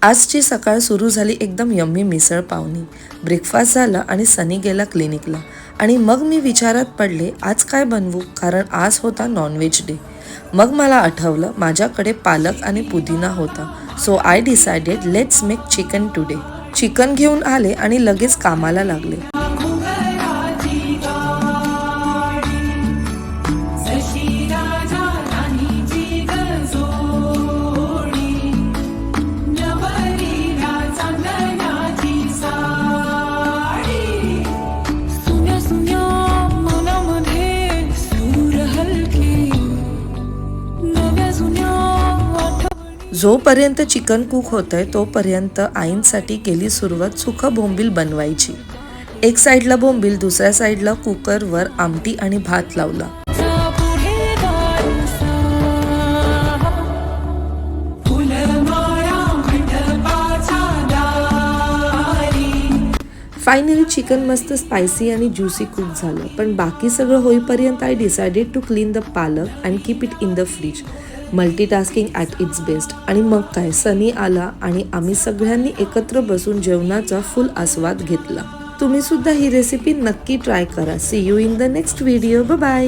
आजची सकाळ सुरू झाली एकदम यम्मी मिसळ पावनी. ब्रेकफास्ट झाला आणि सनी गेला क्लिनिकला. आणि मग मी विचारात पडले आज काय बनवू, कारण आज होता नॉनव्हेज डे. मग मला आठवलं माझ्याकडे पालक आणि पुदिना होता. So I decided let's make chicken today. Chicken घेऊन आले आणि लगेच कामाला लागले. जोपर्यंत चिकन कुक होतंय तोपर्यंत आईंसाठी केली सुरुवात सुकं बोंबील बनवायची. एक साईडला बोंबील, दुसऱ्या साईडला कुकरवर आमटी आणि भात लावला. फायनली चिकन मस्त स्पायसी आणि ज्युसी कुक झालं. पण बाकी सगळं होईपर्यंत I decided to clean the palak and keep it in the fridge. Multitasking at its best. आणि मग काय, सनी आला आणि आम्ही सगळ्यांनी एकत्र बसून जेवणाचा फुल आस्वाद घेतला. तुम्ही सुद्धा ही रेसिपी नक्की ट्राय करा. See you in the next video. Bye bye.